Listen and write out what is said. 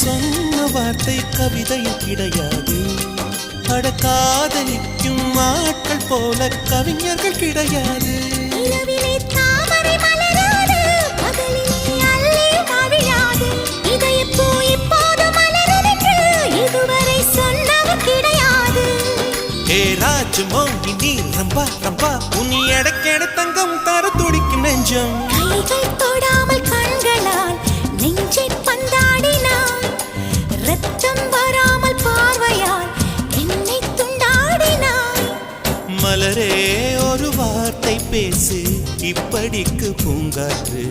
சொன்ன வார்த்தை கவிதையும் கிடையாது. அட காதலிக்கும் ஆட்கள் போல கவிஞர்கள் கிடையாது. நீ ரம்பா ரம்பா உன்னை எடக்கெட தங்கம் தர துடிக்கும் நெஞ்சம். கைகள் தொடாமல் கண்களால் நெஞ்சை பந்தாடினாய். ரத்தம் வராமல் பார்வையால் என்னை துண்டாடினாய். மலரே ஒரு வார்த்தை பேசு இப்படிக்கு பூங்காற்று.